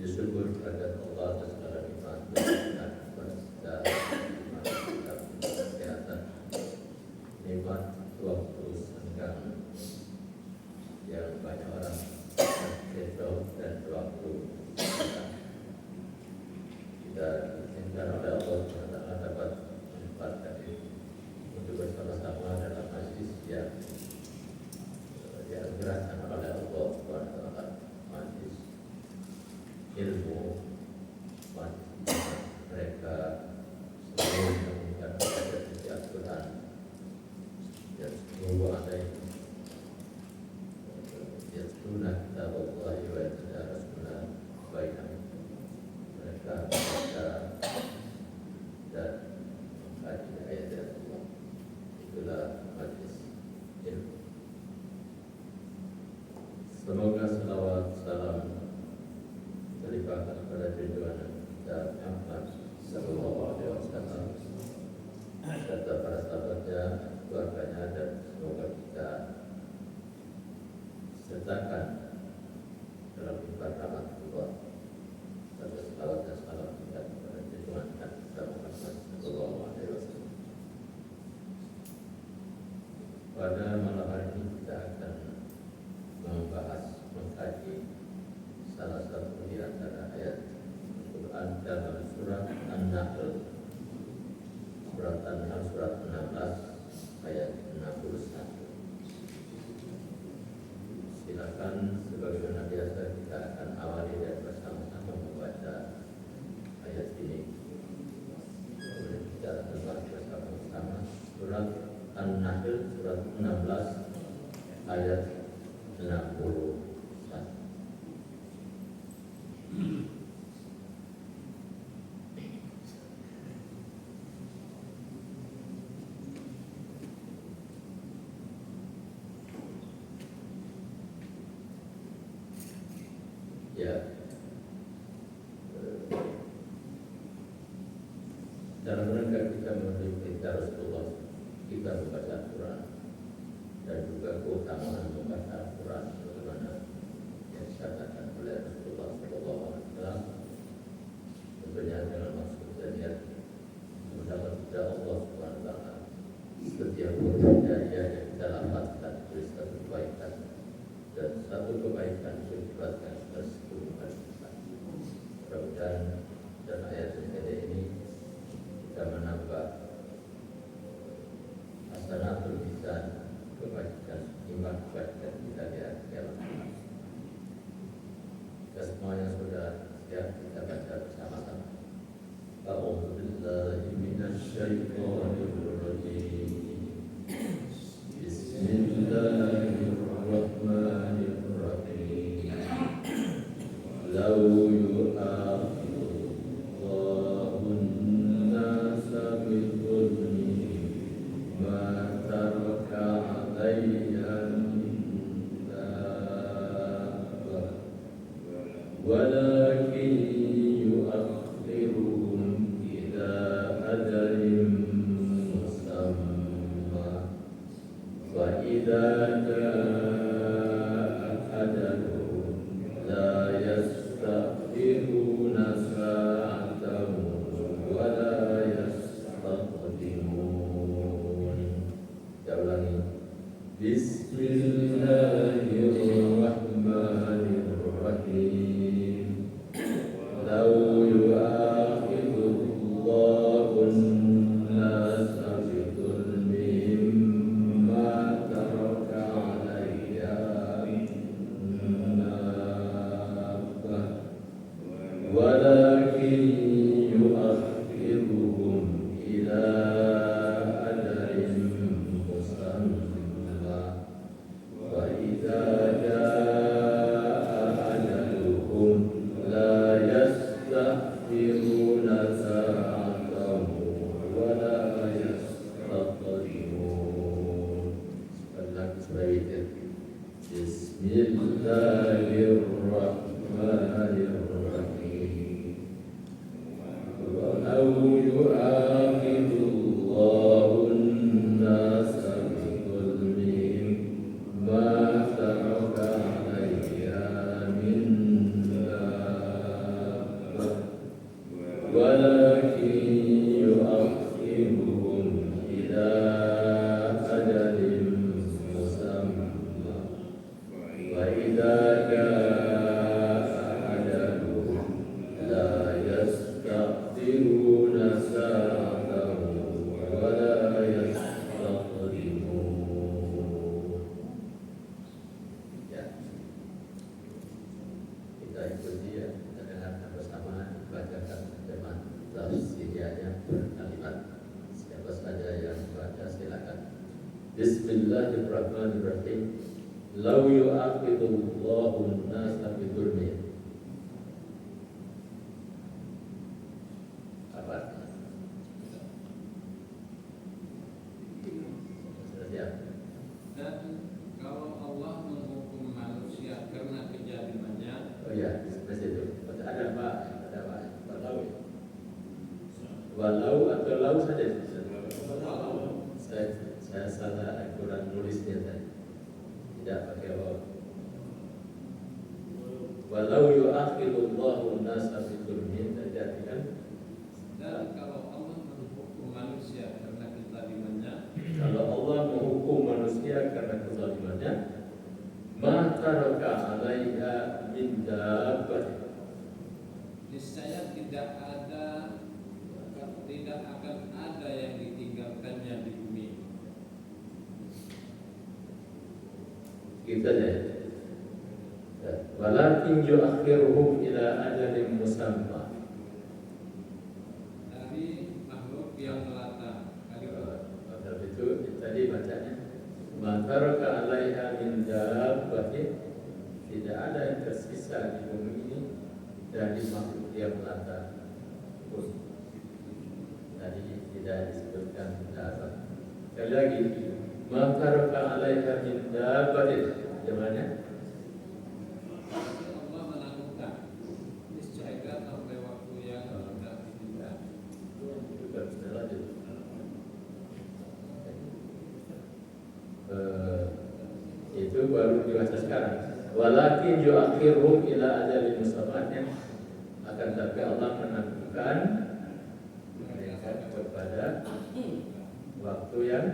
Syukur kepada Allah atas segala nikmat dan kita kesehatan, nikmat waktu senggang yang banyak orang berdoa dan waktu kita izinkan oleh Allah SWT dapat menyempatkan untuk bersama-sama dalam majlis yang dianugerahkan oleh Allah SWT, majlis ilmu, majlis mereka selalu menemukan pada sisi Al-Quran dan seluruh ada yang sunnah kita Allah wa yatadarasuna bainahum, mereka membaca dan mengkaji ayat Allah. Itulah majlis ilmu. Semoga salawat salam terlimpahkan kepada junjungan kita Muhammad sallallahu alaihi wasallam serta para sahabatnya, keluarganya, dan semoga kita sertakan dalam limpahan rahmat Allah serta salawat dan salam kita kepada junjungan kita Muhammad sallallahu alaihi wasallam. Pada malam hari ini kita akan membahas, mengkaji salah satu di antara ayat Al-Quran dalam surat An-Nahl, surat An-Nahl surat 16 ayat 61. Silakan sebagaimana biasa kita akan awali dan bersama-sama membaca ayat ini. Kemudian kita akan bahas bersama-sama surat An-Nahl surat 16 ayat 61. Ya, dalam rangka kita menuju perintah Rasulullah kita membaca Al-Quran dan juga keutamaan membaca Al-Quran bagaimana yang dikatakan oleh Rasulullah SAW, tentunya dengan maksud dan niat mendapat kepada Allah SWT setiap hurufnya yang kita lafazkan tulis satu kebaikan dan satu kebaikan itu dibuatkan sepuluh kali lipat. Mudah-mudahan dan ayat ini kita menambah hasanatul lisan, kebaikan iman, kebaikan kita di akhirat. Kita semuanya sudah siap, kita baca bersama-sama. A'udzu billahi minasy syaithanir rajim. Bismillahirrahmanirrahim. Law yu'akhidullahu an-nasa bi-dhulmihim ma taraka 'alayha min dabbah walakin yu'akhiruhum ila ajalin musamma fa idza jaa ajaluhum la yastakhiruna sa'atan wa la yastaqdimun. Kita ulangi. Bismillahirrahmanirrahim. Law yu'akhidullahu an-nasa bi-dhulmihim ma taraka 'alayha min dabbah walakin yu'akhiruhum ila ajalin musamma wa idza jaa ajaluhum la yastakhiruna sa'atan wa la yastaqdimun. Bismillahirrahmanirrahim. ولكن يؤخرهم إلى أجل مسمى وإذا جاء أجلهم لا يستأخرون ساعة ولا يستقدمون. Ya, kita ikuti ya, kita dengarkan bersama, bacakan firman tafsirnya berkalimat. Siapa saja yang baca silakan. Bismillahirrahmanirrahim. Lau yu'aqidullahu an-nasa bi dzulmihim. Apa? Dan kalau Allah menghukum manusia karena kezalimannya, Oh ya, di situ. Ada Pak, walau. Walau atau lau saja. Saya salah kurang nulisnya tadi. Tidak pakai walau. Walau yu'akhidullahu an-nasa bi dzulmihim, terjadikan. dan kalau Allah menghukum manusia karena kezalimannya, Kalau Allah menghukum manusia karena kezalimannya, ma taraka 'alaiha min dabbatin. niscaya tidak akan ada yang ditinggalkannya di bumi. Kita deh. Walakin yu'akhiruhum ila ajalin musamma. Dari makhluk yang melata. Padahal itu tadi bacanya ma taraka 'alaiha min dabbatin, tidak ada yang tersisa di bumi ini dari makhluk yang melata pun. Tadi tidak disebutkan dapat. Sekali lagi, ma taraka 'alaiha min dabbatin, gimana? Tapi Allah menangguhkan niscaya sampai waktu yang tidak ditinggal. Juga bisa lanjut. Itu baru dibaca sekarang. Walakin yu'akhiruhum ila ajalin musamman, akan tapi Allah menentukan mereka kepada waktu yang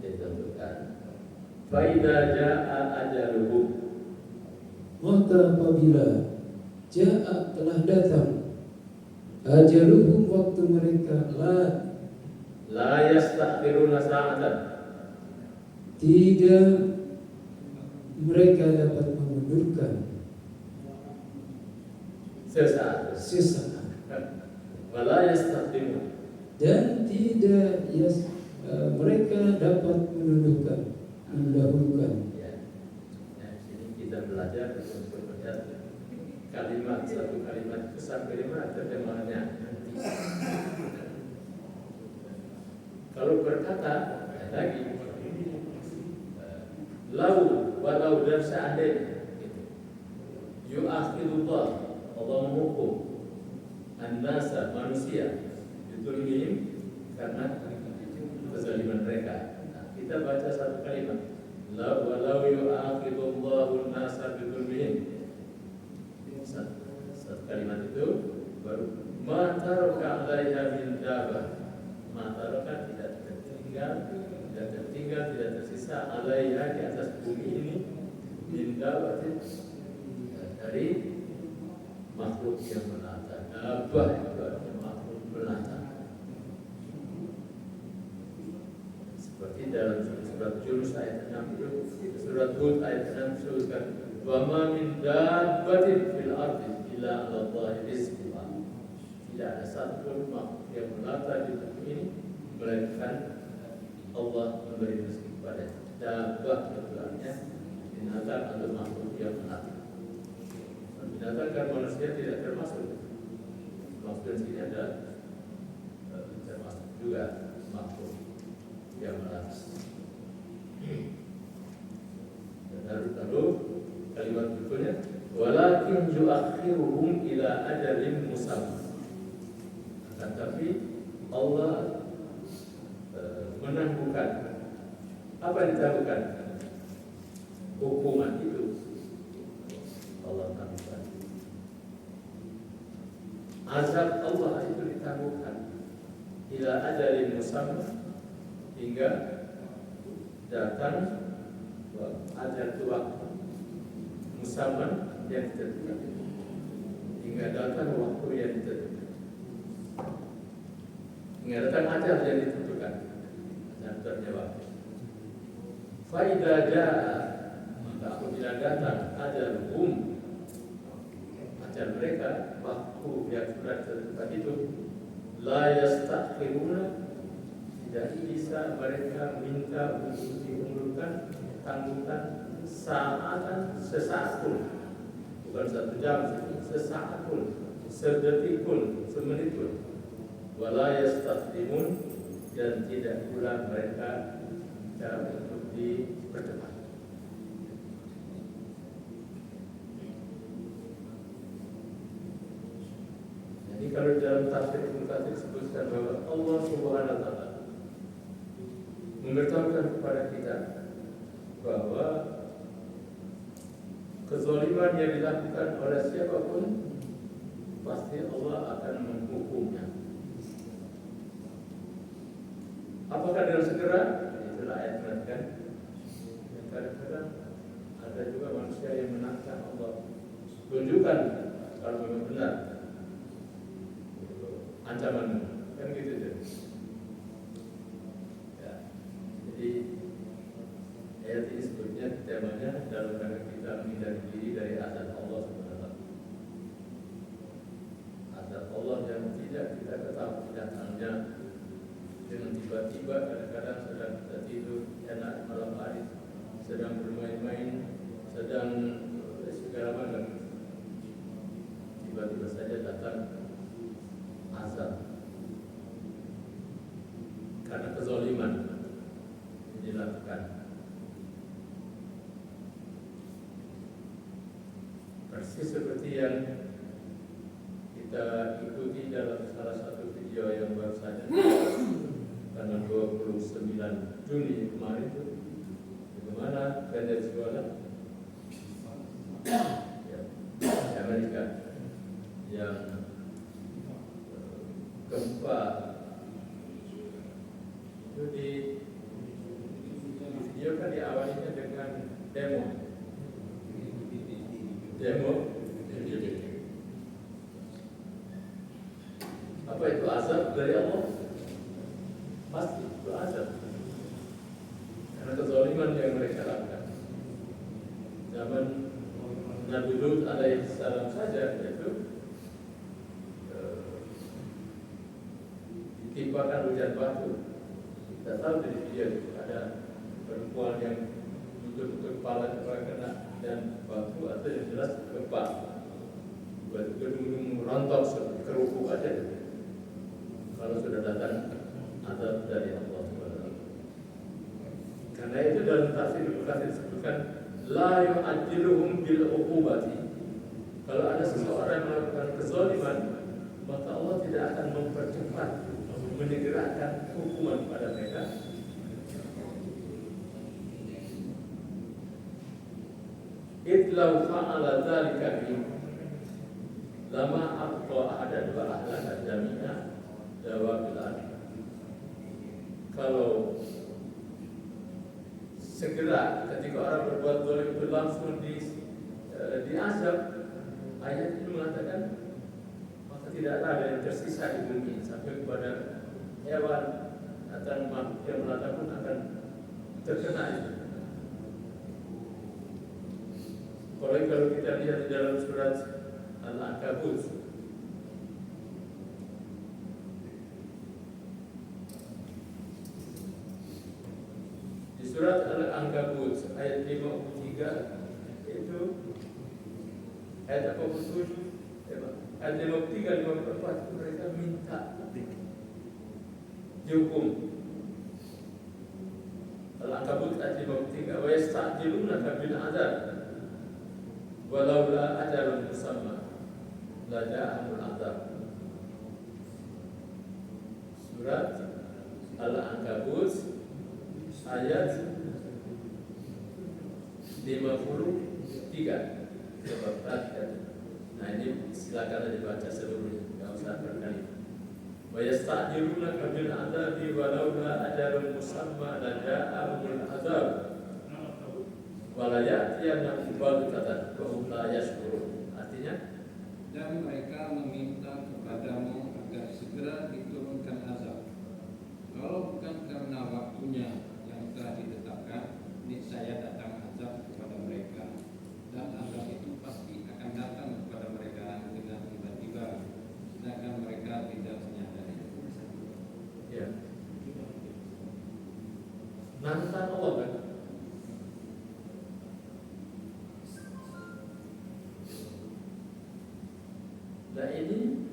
ditentukan. Fa idza jaa ajaluhum, maka apabila jaa telah datang ajaluhum waktu mereka la yastakhiruna sa'atan, tidak mereka dapat memundurkan sesaat. sesaat Wala yastaqdimun, dan tidak mereka dapat mendahulukan. ya. Ya, sini kita belajar untuk melihat kalimat, satu kalimat itu sampai di mana terjemahannya. Kalau berkata lagi lau walau dan seandainya yu'akhidullah, Allah menghukum an-nasa, manusia, bidzulmihim, karena kezaliman mereka. Nah, kita baca satu kalimat, walau yu'akhidullahu an-nasa bidzulmihim. Satu kalimat itu baru ma taraka 'alaiha min dabbah. Ma taraka tidak tertinggal, tidak tersisa 'alaiha, di atas bumi ini, min dabbatin, dari makhluk yang melata. Dabbah itu artinya makhluk melata. Seperti dalam surat Yunus ayat 60, surat Hud ayat 6 disebutkan, wa ma min dabbatin fil ardi illa 'ala Allahi rizquha. Tidak ada satu pun makhluk yang melata di bumi ini melainkan Allah memberi rezeki kepada. Dabbah itu artinya binatang atau makhluk yang melata. Binatang kan manusia tidak termasuk. Maksudnya sini ada termasuk juga makhluk yang melata. Lalu kalimat berikutnya, walakin yu'akhiruhum ila ajalin musamma. Tetapi Allah menangguhkan. Apa yang ditangguhkan? Hukuman itu Allah tangguhkan. azab Allah itu ditangguhkan ila ajalin musamma, hingga datang ajal tua musamma yang ditentukan, hingga datang waktu yang ditentukan, hingga datang ajal yang ditentukan dan terjawab. Faidah jaa, maka apabila datang ajaluhum, ajal mereka, waktu yang sudah ditentukan itu, la yastakhiruna, tidak bisa mereka minta untuk diundurkan, tangguhkan saatan, sesaat pun, bukan 1 jam, sesaat pun, sedetik pun, semenit pun. Wala yastakhirun, dan tidak pula mereka untuk dipercepat. Jadi kalau dalam tafsir Ibnu Katsir disebutkan bahwa Allah Subhanahu wa taala memberitahukan kepada kita bahwa kezaliman yang dilakukan oleh siapapun pasti Allah akan menghukumnya. Apakah dengan segera? Itulah ayat mengatakan. Kadang-kadang ada juga manusia yang menantang Allah. Tunjukkan kalau memang benar ancamanmu, kan gitu deh. Ya. Jadi ayat ini sebetulnya temanya dalam rangka kita menghindari diri dari azab Allah Subhanahu. Azab Allah yang tidak kita ketahui datangnya dengan tiba-tiba, kadang-kadang sedang kita tidur enak malam hari, sedang bermain-main, sedang segala macam, tiba-tiba saja datang azab karena kezaliman yang dilakukan. Persis seperti yang kita ikuti dalam salah satu video yang baru saja tanggal 29 Juni kemarin itu, bagaimana Venezuela di Amerika yang gempa itu di video kan diawalinya dengan demo. Apa itu azab dari Allah? Pasti itu azab karena kezaliman yang mereka lakukan. Zaman Nabi Lut alaihissalam saja itu ditimpakan hujan batu. Kita tahu dari video itu ada perempuan yang duduk kepala kena dan batu, atau yang jelas gempa. Gedung-gedung rontok seperti kerupuk aja. Kalau sudah datang azab dari Allah Subhanahu. Karena itu dalam tafsir Ibnu Katsir disebutkan la yu'ajjiluhum bil uqubati. Kalau ada seseorang yang melakukan kezaliman, maka Allah tidak akan mempercepat, menyegerakan hukuman pada mereka. Idlau fa'ala dzalika bihim lama aqta ahadan wa ahlaka jami'a dawabil ardh. Kalau segera ketika orang berbuat zalim itu langsung diazab, ayat ini mengatakan maka tidak ada yang tersisa di bumi sampai kepada hewan atau makhluk yang melata pun akan terkena itu. Kalau kita lihat di dalam surat Al-Ankabut Surat Al-Ankabut ayat 53 itu ayat 47, ayat 53 54 mereka minta dihukum. Al-Ankabut ayat 53, wa yasta'jilunaka bil adzab walaula ajalun musamma la ja'ahumul adzab. Surat Al-Ankabut ayat 53. Nah ini silakan dibaca baca seluruhnya, nggak usah berkali. Wa yasta'jilunaka bil 'adzabi walaula ajalun musamma laja'ahumul 'adzab wa la ya'tiyannahum baghtatan wa hum la yash'urun. Artinya, dan mereka meminta kepadamu agar segera diturunkan azab. Kalau bukan karena waktunya yang telah ditetapkan, niscaya datang azab kepada mereka, dan azab itu pasti akan datang kepada mereka dengan tiba-tiba, sedangkan mereka tidak menyadari. ya, nantang Allah kan? Nah ini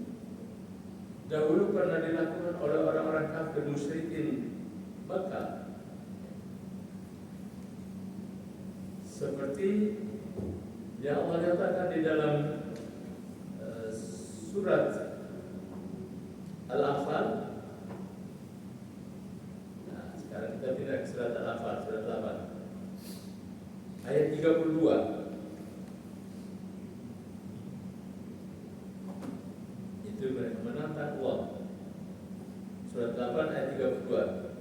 dahulu pernah dilakukan oleh orang-orang kafir musyrikin Makkah, seperti yang Allah nyatakan di dalam surat Al-Anfal. Nah, sekarang kita pindah ke surat Al-Anfal, surat 8 ayat 32. Itu mereka menantang Allah. Surat 8 ayat 32.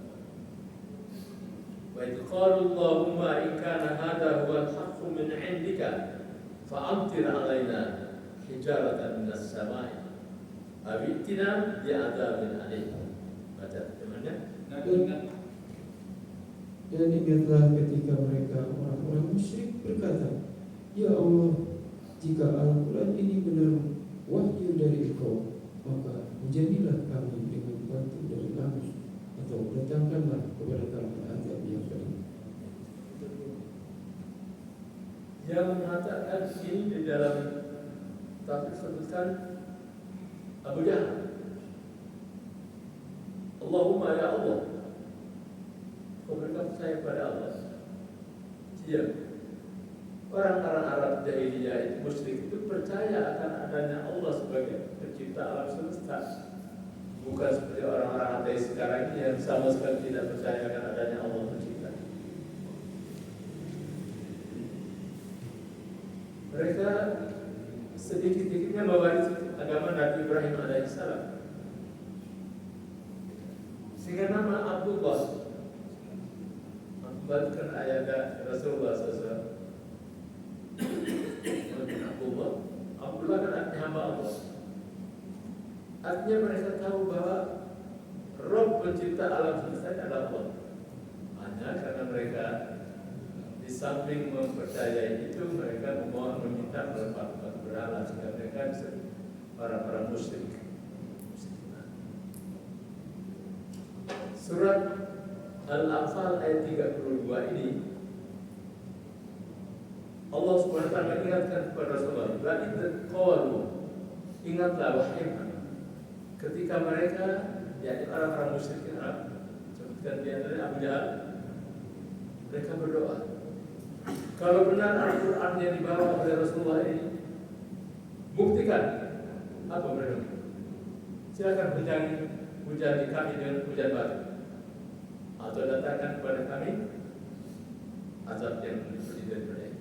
Wa idh qalu Allahumma in kana hadha huwa al-haqqu min 'indika fa'amtir 'alaina hijaratan minas sama'i aw i'tina bi'adzabin 'alim. Baca temannya. Dan ingatlah ketika mereka orang-orang musyrik berkata, Ya Allah, jika Al-Quran ini benar wahyu dari Engkau, maka hujanilah kami dengan batu dari langit, atau datangkanlah kepada kami azab yang pedih. Yang mengatakan ini di dalam tafsir sebutkan Abu Jahal. Allahumma ya Allah, kau mereka percaya pada Allah. Iya. Orang-orang Arab jahiliyah itu musyrik itu percaya akan adanya Allah sebagai pencipta alam semesta. Bukan seperti orang-orang ateis sekarang ini yang sama sekali tidak percaya akan adanya Allah pencipta. Mereka sedikit-sedikitnya mewarisi agama Nabi Ibrahim alaihissalam. Sehingga nama Abdullah membuatkan ayat Rasulullah SAW. Abdullah kan artinya hamba Allah. Artinya mereka tahu bahwa Rob pencipta alam semesta adalah Allah. Hanya karena mereka di samping mempercayai itu, mereka memohon meminta tempat berhala, sehingga mereka disebut para musyrik. Surat Al-Anfal ayat 32 ini Allah SWT mengingatkan kepada Rasulullah, ingatlah wahai Muhammad, ketika mereka, yakni orang-orang musyrikin Arab, sebutkan di antaranya Abu Jahal, mereka berdoa, kalau benar Al-Quran yang dibawa oleh Rasulullah ini, buktikan apa mereka. Silakan hujani kami dengan hujan batu, atau datangkan kepada kami azab yang pedih daripada ini.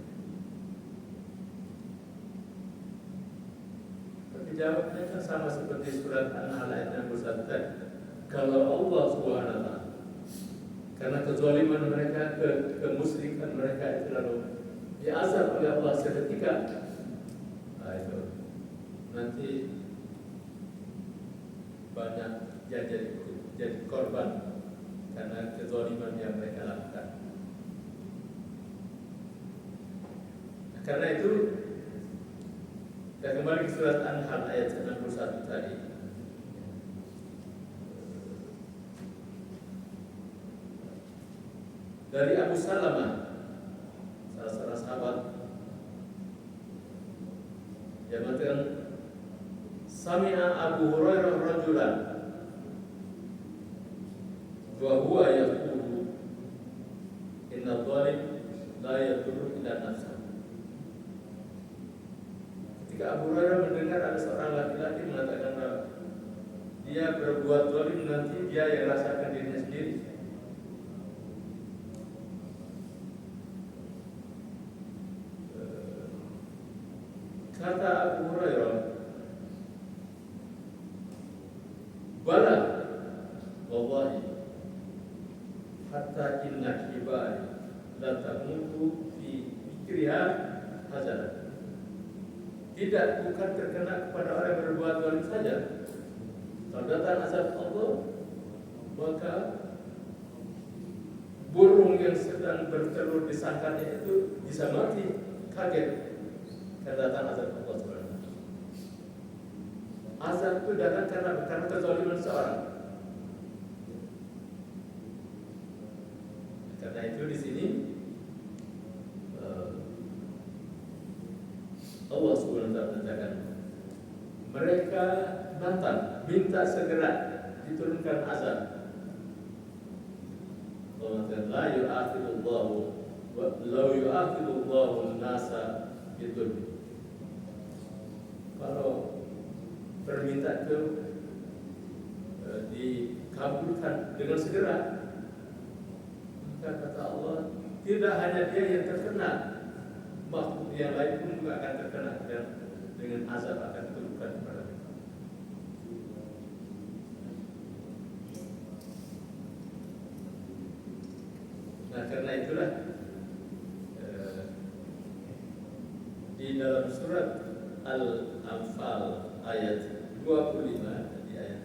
Tapi jawabnya kan sama seperti surat An-Nahl ayat 61 tadi. Kalau Allah SWT, karena kezaliman mereka, kemusyrikan mereka itu lalu diazab oleh Allah seketika, nah itu nanti banyak yang jadi korban karena kezaliman yang mereka lakukan. Nah, karena itu kita kembali ke surat An-Nahl ayat 61 tadi. Dari Abu Salamah, salah seorang sahabat, dia mengatakan, Sami'a Abu Hurairah rajulan wa huwa yaqulu inna dhalim la yadurru illa nafsahu. Ketika Abu Hurairah mendengar ada seorang laki-laki mengatakan bahwa dia berbuat zalim, nanti dia yang rasakan dirinya sendiri. Kata Abu Hurairah, Bala wallahi hatta inna ibadi la tamutu fi fikriha hasanah. Tidak, bukan terkena kepada orang yang berbuat zalim saja. Kalau datang azab Allah, maka burung yang sedang bertelur di sangkarnya itu bisa mati, kaget karena datang azab Allah SWT. Azab itu datang karena kezaliman seorang. Karena itu di sini Allah SWT mengatakan mereka datang minta segera diturunkan azab. Allah mengatakan la yu'akhidullahu wa law yu'akhidullahu an-nasa bidzulmi. Kalau permintaan itu dikabulkan dengan segera, maka kata Allah tidak hanya dia yang terkena, makhluk yang lain pun juga akan terkena dengan azab akan diturunkan kepada mereka. Nah, karena itulah di dalam surat Al-Anfal ayat 25, di ayat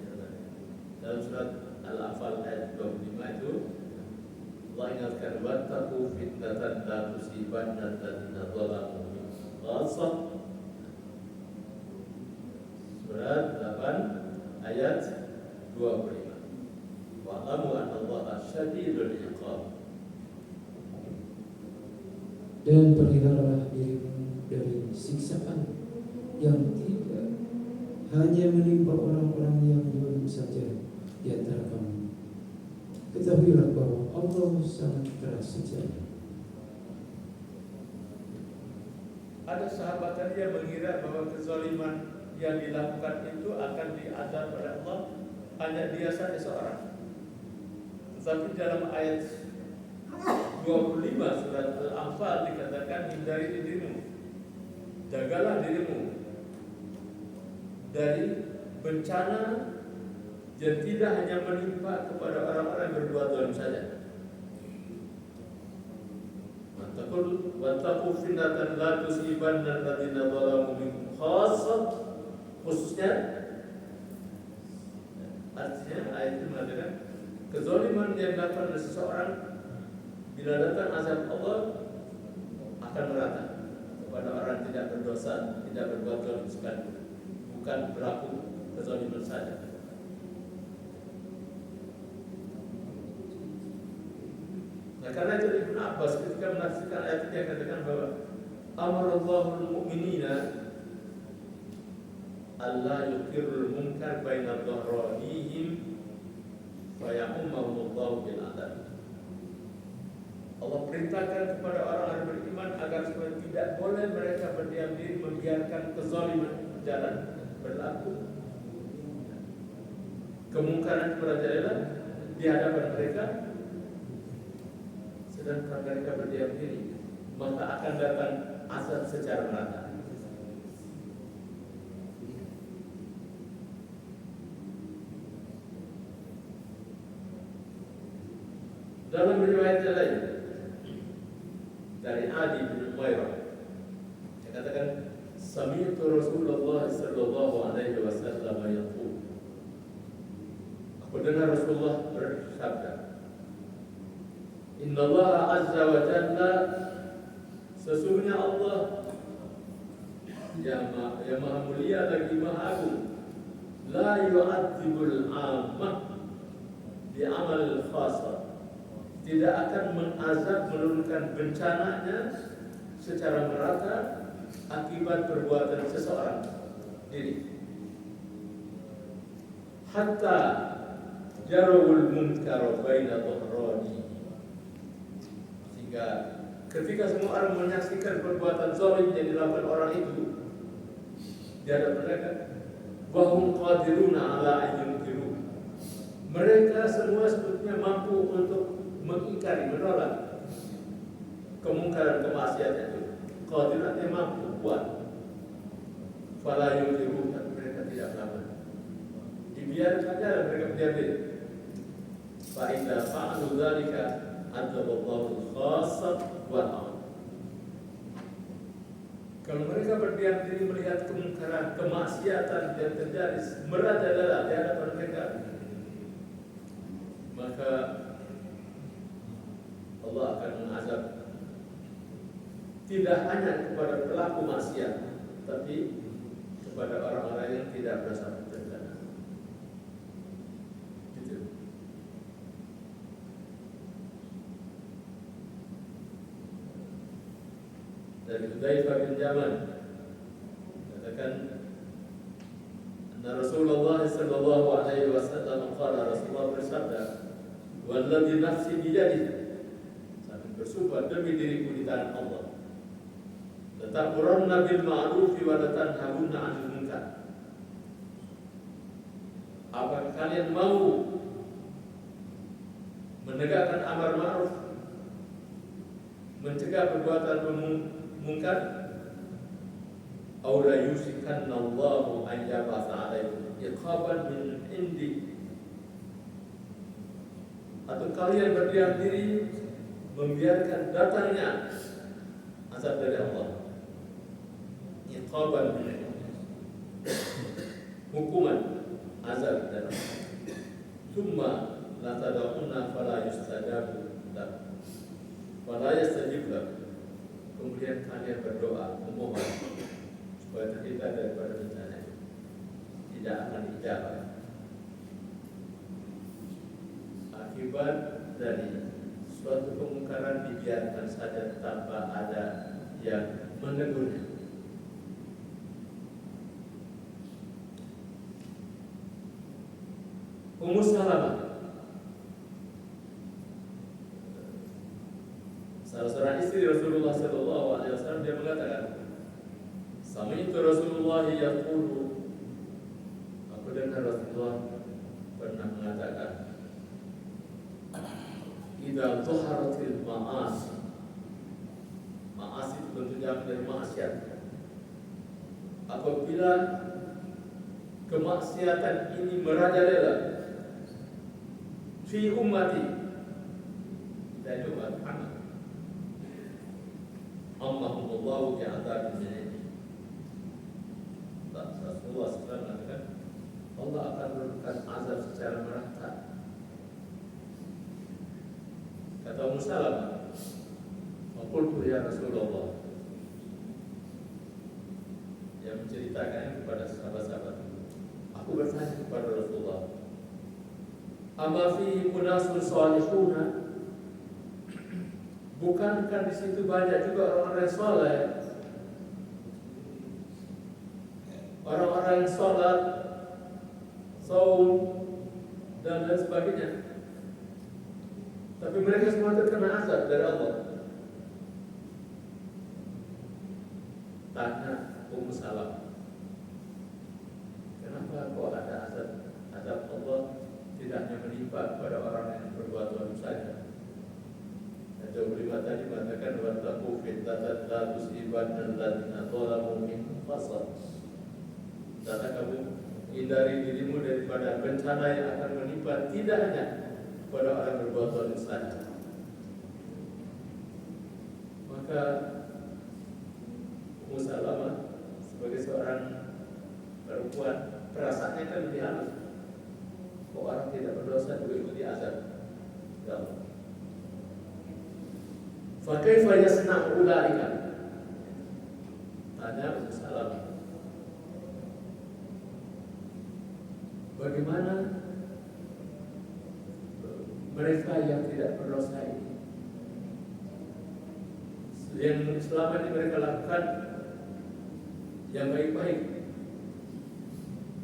dalam surat Al-Anfal ayat 25 itu Allah ingatkan wattaqu fitnatan la tusibanna alladziina zalamu minkum khassah. Surat 8 ayat 25. Wa'lamu anna Allaha syadidul iqab. Dan peliharalah dirimu dari siksaan yang tidak hanya menimpa orang-orang yang zalim saja di antara kamu. Ketahuilah bahwa Allah sangat keras sejarah. Ada sahabat tadi yang mengira bahwa kezaliman yang dilakukan itu akan diazab oleh Allah hanya dia saja seorang. Tetapi dalam ayat 25 surat Al-Anfal dikatakan hindari dirimu, jagalah dirimu dari bencana yang tidak hanya menimpa kepada orang-orang yang berbuat zalim saja. Wattaqu fitnatan la tusibanna alladziina zalamu minkum khassah. Khususnya artinya ayat itu mengatakan kezaliman yang dilakukan oleh seseorang bila datang azab Allah akan merata kepada orang yang tidak berdosa, tidak berbuat zalim sekalipun, bukan berlaku kezaliman saja. Nah, karena itu Ibnu Abbas ketika menafsirkan ayat ini katakan bahwa amarallahul mu'minina alla yuqirrul munkar baina dhahranihim wa ya'ummahumullahu bil adab. Allah perintahkan kepada orang-orang beriman agar supaya tidak boleh mereka berdiam diri membiarkan kezaliman berjalan berlaku, kemungkaran merajalela di hadapan mereka. Sedangkan mereka berdiam diri, maka akan datang azab secara merata. Dalam riwayat lain dari Adi bin Umairah, dia katakan, "Sami'tu Rasulullah sallallahu alaihi wasallam yaqul." Aku dengar Rasulullah bersabda, Inna Allah Azza wa Jalla, sesungguhnya Allah yang maha mulia lagi maha agung, la yu'adzibul ammah bi amal khasah, tidak akan mengazab menurunkan bencananya secara merata akibat perbuatan seseorang diri. Hatta jarawul munkar baina dhahrani, sehingga ketika semua orang menyaksikan perbuatan zalim yang dilakukan orang itu di hadapan mereka, wahum qadiruna ala ayyunkiru, mereka semua sebetulnya mampu untuk mengingkari, menolak kemungkaran kemaksiatan itu. Qadiratnya mampu buat, fala yunkiru, tapi mereka tidak melakukan. biarkan aja mereka berdiam diri. Fa'idha fa'alu dzalika adzaballahu al-khassah wal 'am. Kalau mereka berdiam diri melihat kemungkaran, kemaksiatan yang terjadi merajalela di hadapan mereka, maka Allah akan mengazab tidak hanya kepada pelaku maksiat, tapi kepada orang-orang yang tidak bersabar bencana. Gitu. Dari Hudzaifah bin Yaman katakan, Rasulullah sallallahu alaihi wasallam qala, Rasulullah bersabda, "Walladzi nafsi biyadihi," sambil bersumpah demi diriku di tangan Allah, "Lata'murunna bil ma'ruf wa la tanhawunna 'anil munkar." Apakah kalian mau menegakkan amar ma'ruf, mencegah perbuatan mungkar? Aw la yusikanna Allahu an yab'atha 'alaikum iqaban min indi. Atau kalian berdiam diri membiarkan datangnya azab dari Allah. Iqaban min indi, hukuman azab dari Allah. Thumma la tad'unna fala yustajabu lakum fala yastajib lakum. Kemudian kalian berdoa memohon supaya terhindar daripada bencana itu, tidak akan dijawab. Akibat dari suatu kemungkaran dibiarkan saja tanpa ada yang menegurnya. Ummu Salamah, salah seorang istri Rasulullah sallallahu alaihi wasallam, dia mengatakan, "Sami'tu Rasulullah yaqulu," aku dengar Rasulullah pernah mengatakan, "Idza dhaharatil ma'asi," ma'asi itu bentuknya dari maksiat, apabila kemaksiatan ini merajalela fi ummati, dan umat Muhammad, Allahumullahu bi'adzabin min indi. Rasulullah SAW mengatakan, Allah akan memberikan azab secara merata. Kata Ummu Salamah, "Qultu ya Rasulullah," yang menceritakan kepada sahabat-sahabat, aku bertanya kepada Rasulullah, "Amma fihi unasun salihuna?" Bukankah di situ banyak juga orang-orang yang saleh, orang-orang yang salat, saum, dan lain sebagainya, tapi mereka semua terkena azab dari Allah? Tanya Ummu Salamah, kenapa kok ada azab Allah tidak hanya menimpa kepada orang yang berbuat dolim saja? Jauh lima tadi mengatakan, "Wattaqu fitnatan la tusibanna alladziina dzalamu minkum khassah." Karena kamu hindari dirimu daripada bencana yang akan menimpa tidak hanya kepada orang berbuat dolim saja. Maka Ummu Salamah sebagai seorang perempuan, perasaannya kan lebih halus. Kok orang tidak berdosa juga ikut diazab? Tidak. Fakaifa yasna'u ulaika? Tanya Ummu Salamah, bagaimana mereka yang tidak berdosa ini, yang selama ini mereka lakukan yang baik-baik?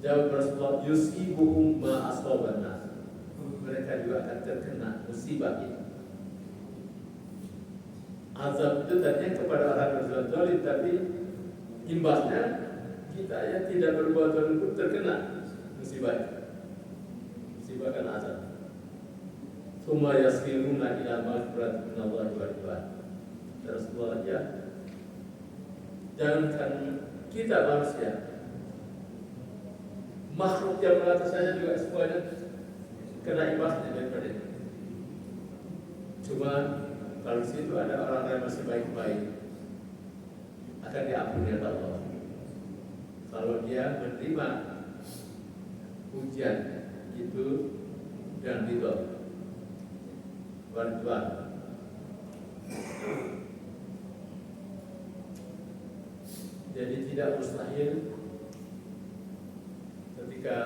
Jawab Rasulullah, "Yusibuhum ma asaban nas." Mereka juga akan terkena musibah ini. Azab itu tadinya kepada orang berbuat zalim, tapi imbasnya kita yang tidak berbuat zalim pun terkena musibah. Musibah kan azab. Tsumma yasiruna ila maghfiratin minallahi wa ridwan. Rasulullah, ya, jangankan kita manusia, makhluk yang melatih saya juga semuanya kena imbasnya daripada itu. Cuma kalau di situ ada orang yang masih baik-baik, akan diampuni oleh Allah. Kalau dia menerima ujian itu dan ridho, bantuan. Jadi tidak mustahil ketika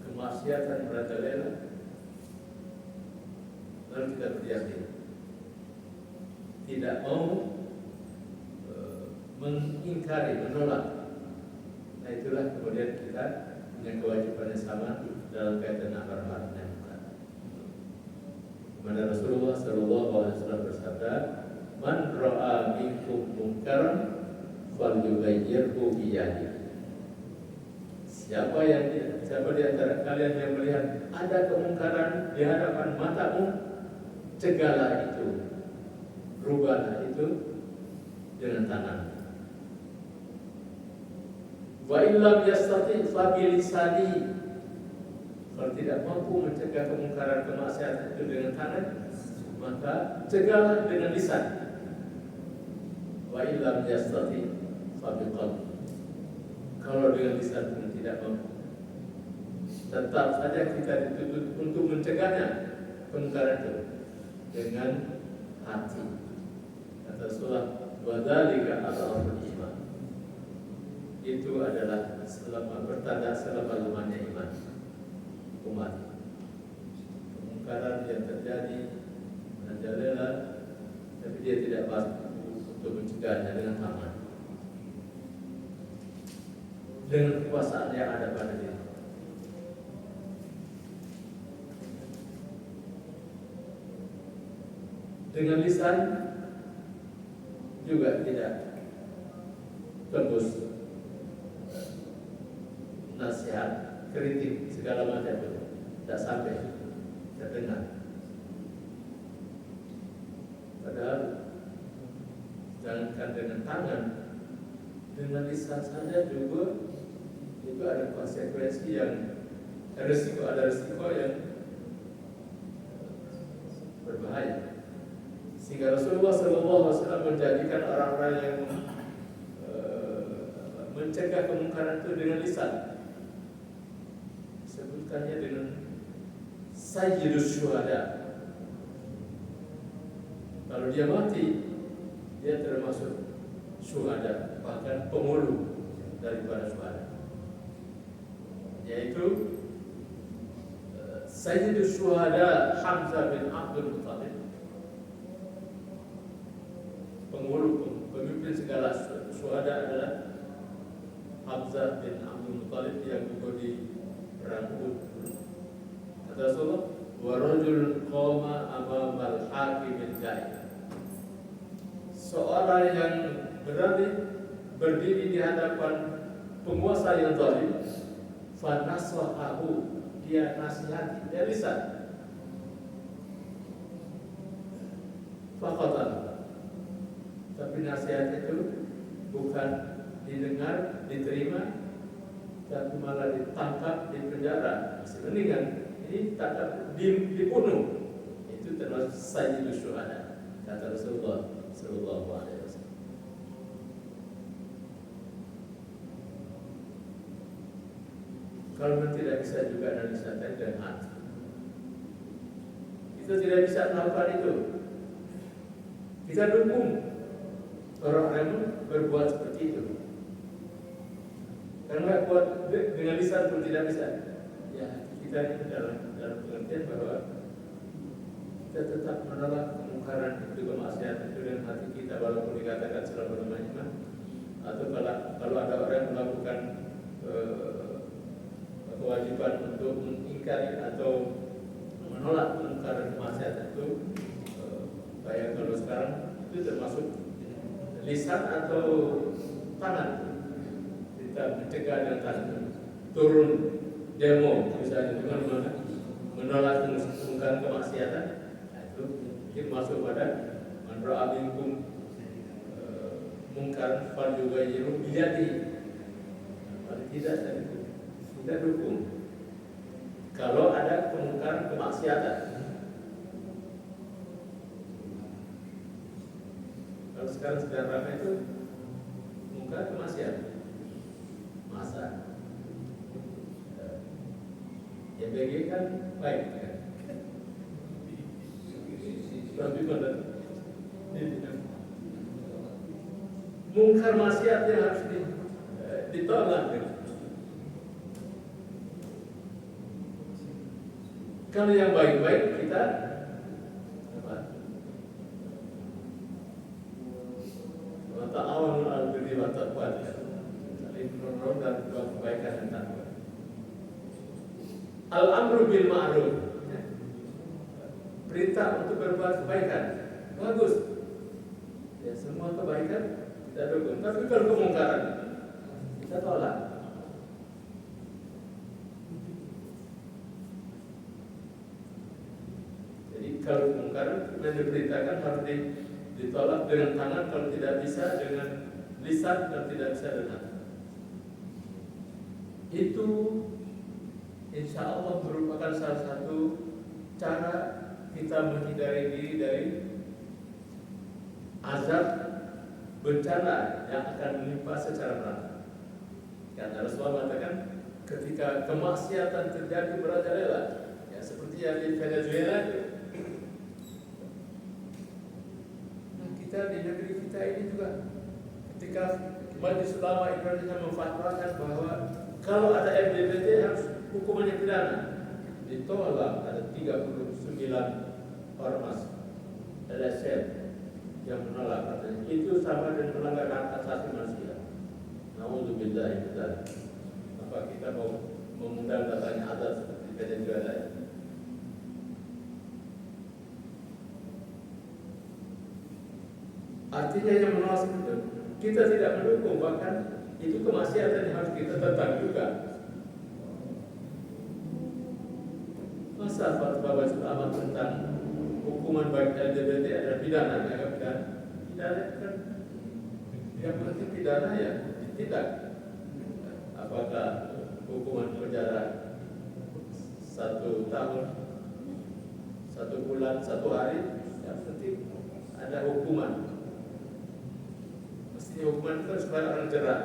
kemaksiatan merajalela lalu kita berdiam diri, tidak mau mengingkari, menolak. Nah itulah kemudian kita punya kewajiban yang sama dalam kaitan amar ma'ruf nahi munkar. Mana Rasulullah Sallallahu Alaihi Wasallam bersabda, "Man ra'a minkum munkaran falyughayyirhu biyadihi." Siapa di antara kalian yang melihat ada kemungkaran di hadapan matamu, cegahlah itu, rubahlah itu dengan tangan. Wa illam yastati fa bilisani. Kalau tidak mampu mencegah kemungkaran kemaksiatan itu dengan tangan, maka cegahlah dengan lisan. Wa illam yastati fa biqalbi. Kalau dengan lisan pun tidak mampu, tetap saja kita dituntut untuk mencegahnya kemungkaran itu dengan hati. Kata Rasulullah, "Wadzalika adhaful iman." Itu adalah bertanda selama-lamanya iman umat. Kemungkaran yang terjadi merajalela, tapi dia tidak mampu untuk mencegahnya dengan tangan, dengan kekuasaan yang ada pada diri. Dengan lisan juga tidak tembus nasihat, kritik, segala macam itu tidak sampai terdengar. Padahal jangankan dengan tangan, dengan lisan saja juga itu ada konsekuensi yang ada resiko yang berbahaya. Sehingga Rasulullah SAW menjadikan orang-orang yang mencegah kemungkaran itu dengan lisan, sebutkannya dengan sayyidus syuhada. Kalau dia mati, dia termasuk syuhada, bahkan pemuluh daripada syuhada, yaitu sayyidus syuhada Hamzah bin Abdul Muttalib, pengulu, pemimpin segala syuhada adalah Hamzah bin Abdul Muttalib yang gugur di perang Uhud. Kata Rasulullah, "Wa rajul qama amamal hakimil jahil." Seorang yang berdiri di hadapan penguasa yang zalim, fa nasahahu, dia nasihati, dia lisan, faqatan, tapi nasihat itu bukan didengar, diterima, tapi malah ditangkap, di penjara. Masih mendingan ini ditangkap, dibunuh. Itu termasuk sayyidus syuhada, kata Rasulullah Sallallahu Alaihi Wasallam. Kalau tidak bisa juga analisakan dengan hati, kita tidak bisa melakukan itu. Kita dukung orang-orang berbuat seperti itu, karena buat dengan lisan pun tidak bisa. Ya, kita ini dalam pengertian bahwa kita tetap menolak kemungkaran itu, kemaksiatan itu dengan hati kita, walaupun dikatakan selama iman. Atau kalau ada orang yang melakukan kewajiban untuk mengingkari atau menolak kemungkaran kemaksiatan itu, kayak kalau sekarang itu termasuk lisan atau tangan. Kita mencegah dengan tangan, turun demo misalnya dengan mana menolak kemungkaran kemaksiatan, itu masuk pada man ra'a minkum mungkar falyughayyirhu biyadihi. Tidak dukung. Kalau ada kemungkaran kemaksiatan, kalau sekarang sedang ramai itu kemungkaran kemaksiatan, masa YPG kan baik kan? Tapi benar, mungkar maksiat yang harus ditolak. Kalau yang baik-baik kita apa? Ta'awun 'alal birri wat taqwa, saling menolong dan kebaikan dan takwa. Al-amru bil ma'ruf, perintah untuk berbuat kebaikan, bagus. Ya, semua kebaikan kita dukung. Tapi kalau kemungkaran kita tolak. Kalau kemungkaran yang diberitakan harus ditolak dengan tangan, kalau tidak bisa dengan lisan, dan tidak bisa dengan itu, insya Allah merupakan salah satu cara kita menghindari diri dari azab bencana yang akan menimpa secara merata. Karena Rasulullah mengatakan ketika kemaksiatan terjadi merajalela, ya seperti yang di Venezuela itu. Kita di negeri kita ini juga, ketika Majelis Ulama Indonesia memfatwakan bahwa kalau ada LGBT harus hukumannya pidana, ditolak. Ada 39 ormas LSM yang menolak, katanya itu sama dengan melanggar hak asasi manusia. Nauzubillah min dzalik. Apa kita mau mengundang datanya adat seperti Venezuela ini? Artinya yang menolak itu kita tidak mendukung, bahkan itu kemaksiatan yang harus kita tentang juga. Masa fatwa Majelis Ulama tentang hukuman bagi LGBT adalah pidana, ya kan? Pidana kan yang penting pidana ya ditindak. Apakah hukuman penjara 1 tahun, 1 bulan, 1 hari, yang penting ada hukuman. Mestinya hukuman itu supaya orang jerah.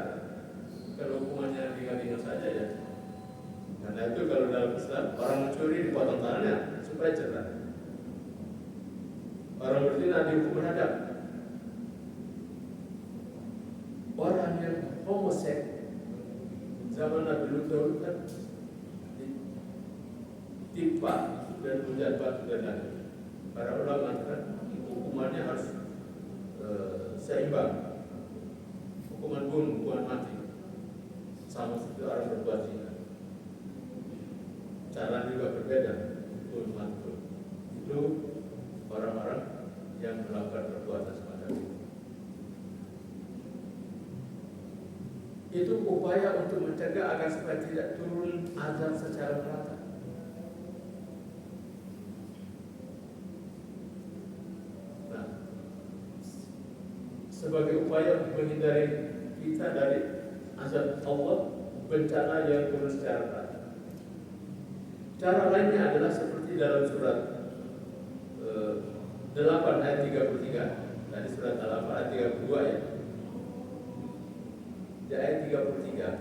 Kalau hukumannya ringan-ringan saja ya. Karena itu kalau dalam Islam orang mencuri dipotong tangannya supaya jerah. Orang berzina dihukum hadap. Orang yang homoseks zaman Nabi Lut dahulu kan ditimpa dan menjadi batu dan para ulama mengatakan hukumannya harus seimbang. Hukuman bunuh, hukuman mati, sama seperti orang berbuat zina. Cara juga berbeda. Hukuman mati itu orang-orang yang melakukan perbuatan semacam itu. Itu upaya untuk mencegah agar supaya tidak turun azab secara merata. Nah, sebagai upaya untuk menghindari kita dari azab Allah, bencana yang turun secara merata. Cara lainnya adalah seperti dalam surat 8 ayat 33. Tadi surat 8 ayat 32 ya. Di ayat 33.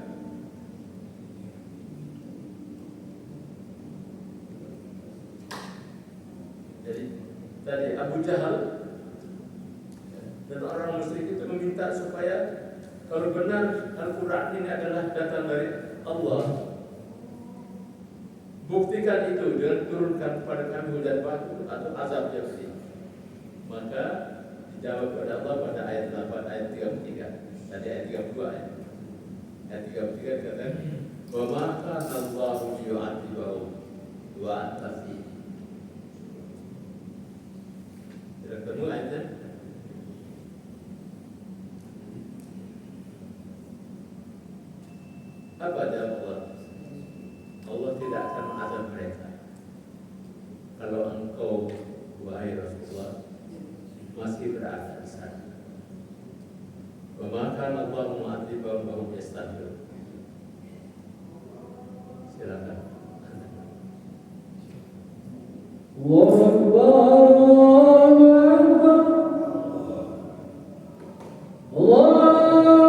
Jadi tadi Abu Jahal dan orang musyrik itu meminta supaya kalau benar Al-Quran ini adalah datang dari Allah, buktikan itu dengan turunkan kepada kami hujan batu atau azab yang pedih. Maka dijawab kepada Allah pada ayat 8 ayat 33. Tadi ayat 32 ya. Ayat 33 dikatakan, "Wa ma kana Allahu yu'adzibahum wa anta fihim." Tidak ketemu ayatnya. Apa jawab Allah? Allah tidak akan mengazab mereka kalau engkau, wahai Rasulullah, masih berada di sana. Wa ma kana Allahu mu'adzibahum wa hum yastaghfirun. Silakan. Allahu Akbar, Allahu Akbar, Allahu Akbar,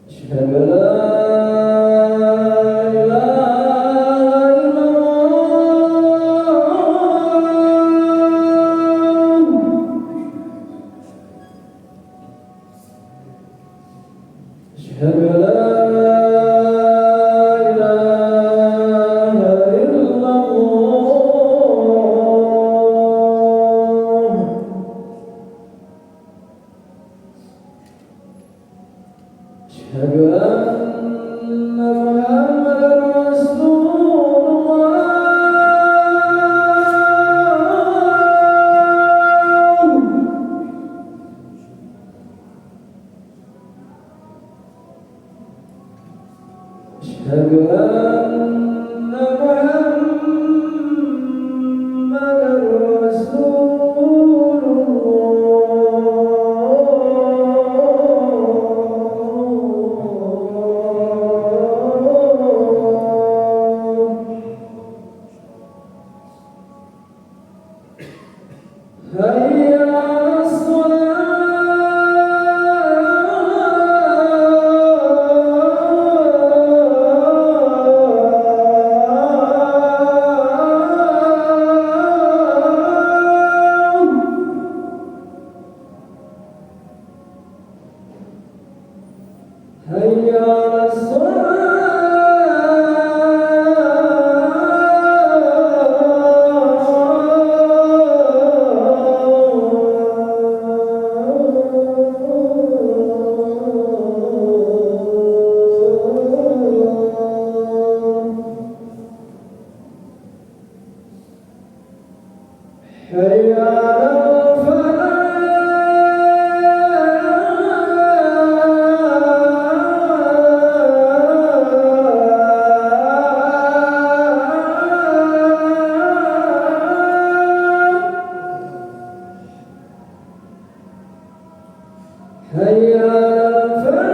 Asyhadu an la ilaha illallah. Asyhadu an la ilaha illallah. Asyhadu anna Muhammadar Rasulullah. Asyhadu anna Muhammadar Rasulullah. Hayya 'alas salat. Hayya 'alas Hayya 'alal falah. Hayya 'alal falah.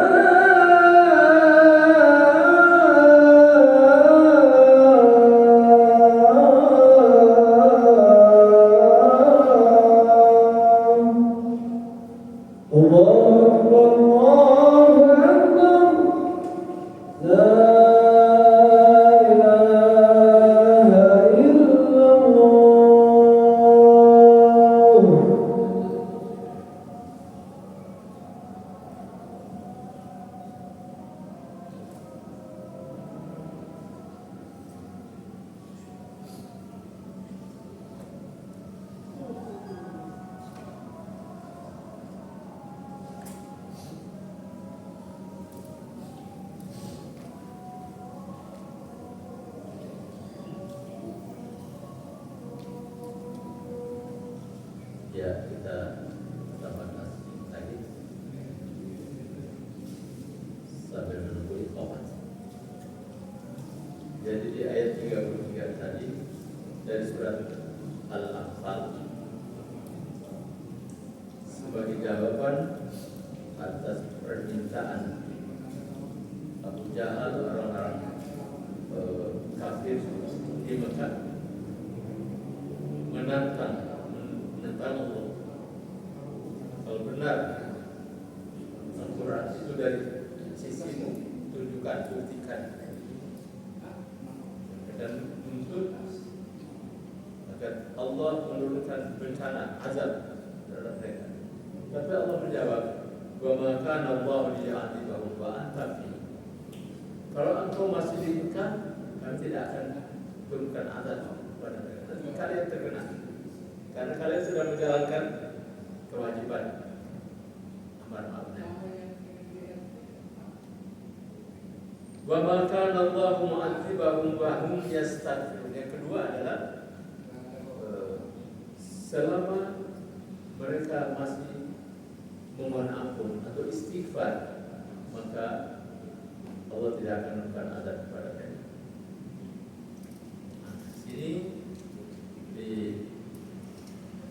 Allahu Akbar, Allahu Akbar, la ilaha illallah. Ya, kita tambah nasi lagi sambil menunggu iqamah. Jadi di ayat 33 tadi dari surat Al-Anfal, sebagai jawaban atas permintaan Abu Jahal, orang-orang kafir di Mekah, menantang Allah. Kalau benar Al-Quran itu dari sisimu, tunjukkan, buktikan, dan menuntut agar Allah menurunkan bencana azab terhadap mereka. Tapi Allah menjawab, wa ma kana Allahu liya'adzibahum wa anta fihim. Kalau engkau masih di Mekah, kami tidak akan turunkan azab kepada mereka. Nanti kalian terkena, karena kalian sudah menjalankan kewajiban amar ma'ruf. Wa ma kana Allahu mu'adzibahum wa hum yastaghfirun. Yang kedua adalah selama mereka masih memohon ampun atau istighfar, maka Allah tidak akan memberikan azab kepada mereka.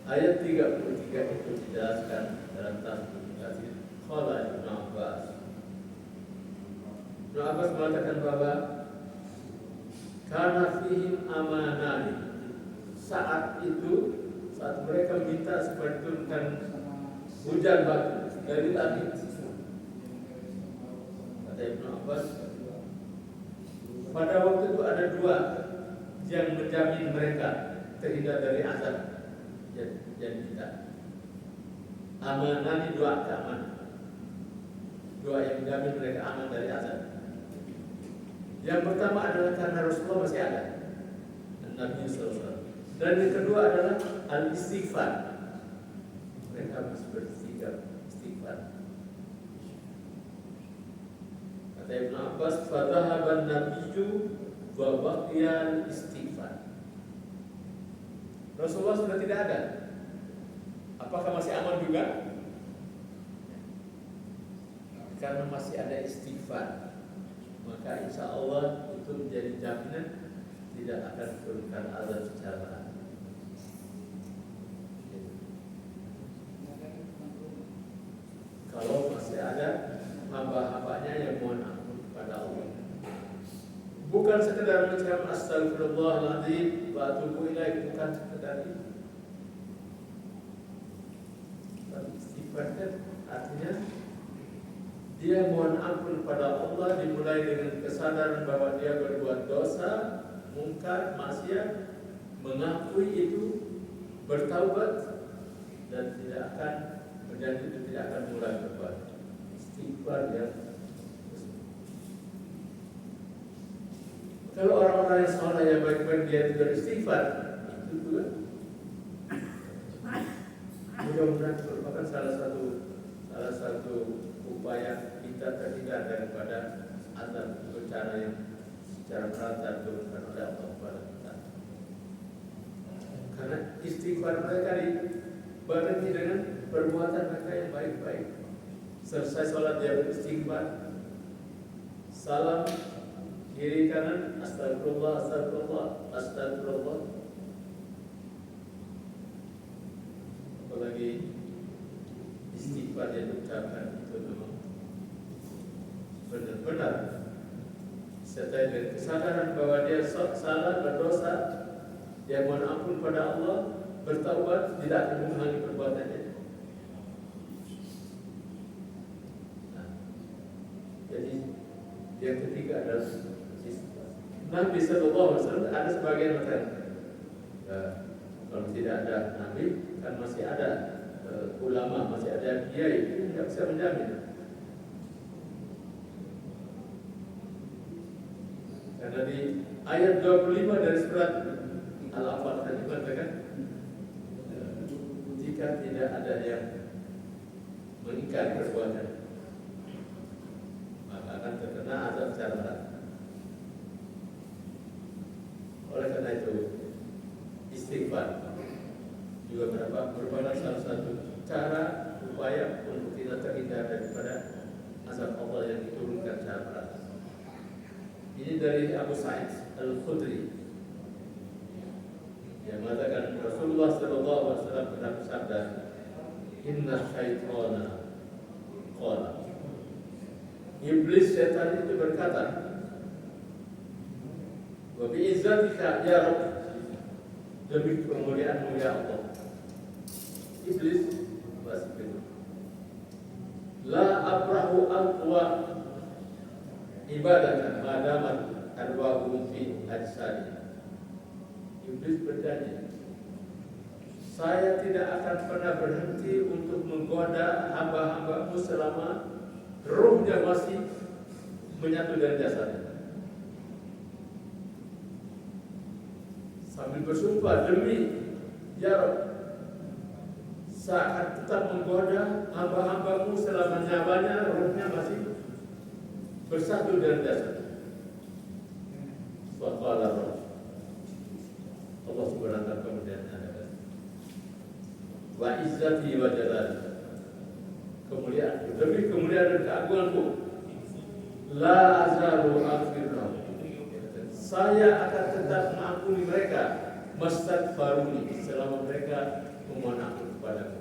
Ayat 33 itu dijelaskan dalam tafsir Qala Ibnu Abbas. Ibnu Abbas mengatakan bahwa karena fihim amanani, saat mereka minta supaya diturunkan hujan batu dari langit, kata Ibnu Abbas, pada waktu itu ada dua yang menjamin mereka terhindar dari azab yang kita. Amanani, dua keamanan, dua yang menjamin mereka aman dari azab. Yang pertama adalah karena Rasulullah masih ada, Nabi SAW. Dan yang kedua adalah al-istighfar. Mereka masih beristighfar. Kata Ibnu Abbas, fadhahaban nabiyyu wa baqiya istighfar. Rasulullah sudah tidak ada. Apakah masih aman juga? Karena masih ada istighfar, maka insya Allah itu menjadi jaminan tidak akan turunkan azab secara berat. Kalau masih ada hamba-hambanya yang mohon ampun kepada Allah, bukan sekedar mengucapkan astagfirullahaladzim wa atubu ilaih, bukan sekedar itu. Istighfar artinya dia mohon ampun kepada Allah, dimulai dengan kesadaran bahwa dia berbuat dosa, mungkar, maksiat, mengakui itu, bertaubat, dan tidak akan berjanji itu tidak akan mulai berbuat. Istighfar ya. Kalau orang-orang yang saleh yang baik-baik dia tidak istighfar, itu juga mudah-mudahan merupakan salah satu upaya kita terhindar daripada azab bencana yang secara merata diturunkan oleh Allah kepada kita. Karena istighfar mereka dibarengi dengan perbuatan mereka yang baik-baik. Selesai sholat dia beristighfar, salam kiri kanan, astagfirullah, astagfirullah, astagfirullah. Apalagi istighfar yang diucapkan itu memang benar-benar serta dengan kesadaran bahwa dia salah, berdosa, dia mohon ampun pada Allah, bertaubat, tidak akan mengulangi perbuatannya. Nah, jadi yang ketiga adalah Nabi SAW. Ada sebagian mengatakan kalau tidak ada Nabi kan masih ada ulama, masih ada kiai, itu tidak bisa menjamin. Karena di ayat 25 dari surat Al-Anfal tadi mengatakan jika tidak ada yang mengingkari perbuatan, maka akan terkena azab secara berat. Oleh karena itu istighfar juga merupakan salah satu cara upaya untuk kita terhindar daripada azab Allah yang diturunkan secara berat. Ini dari Abu Sa'id Al-Khudri yang mengatakan Rasulullah SAW pernah bersabda, Inna syaitana qala, iblis setan itu berkata, wa bi'izzatika ya Rabb, demi kemuliaan-Mu ya Allah. Iblis begitu. La abrahu aqwa ibadatan madamat arwahum fi ajsadi. Iblis berjanji, saya tidak akan pernah berhenti untuk menggoda hamba-hamba-Mu selama ruhnya masih menyatu dengan jasadnya. Sambil bersumpah, demi ya Rabb, saya akan tetap menggoda hamba-hamba-Mu selama nyawanya, ruhnya masih bersatu dengan jasad. Faqala Rabb, Allah Subhanahu wa ta'ala kemudian mengatakan, wa izzati wa jalali, kemuliaan, demi kemuliaan dan keagungan-Ku, la azalu aghfirullah, saya akan tetap mengampuni mereka, mastaghfaruni, selama mereka memohon ampun kepadamu.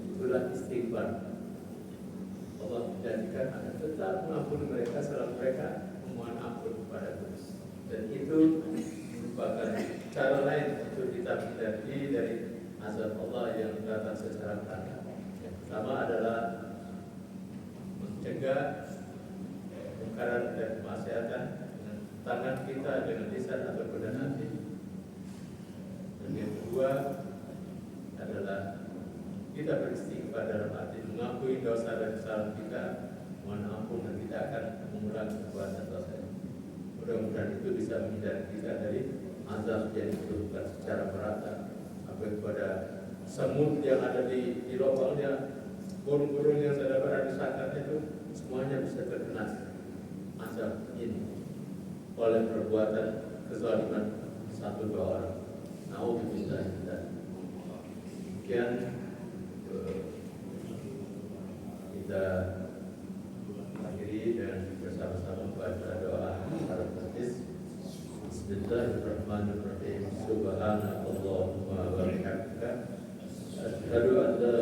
Itulah istighfar. Allah menjanjikan akan tetap mengampuni mereka selama mereka memohon ampun kepadamu. Dan itu merupakan cara lain untuk kita menghindari dari azab Allah yang datang secara bertahap. Yang pertama adalah mencegah kemungkaran dan kemaksiatan dengan tangan kita, dengan lisan atau dengan hati. Dan yang kedua adalah kita beristighfar dalam arti mengakui dosa dan kesalahan kita, mohon ampun, dan kita akan mengurangi perbuatan dosa. Mudah-mudahan itu bisa menghindari kita dari azab yang diturunkan secara merata sampai kepada semut yang ada di lubangnya, burung-burung yang sedang berada di sana itu semuanya bisa terkena azab ini oleh perbuatan kezaliman satu dua orang. Nauzubillah. Demikian kita akhiri dan bersama-sama baca doa secara tertis. Bismillahirrahmanirrahim. Subhanallahumma wa bihamdika, asyhadu an la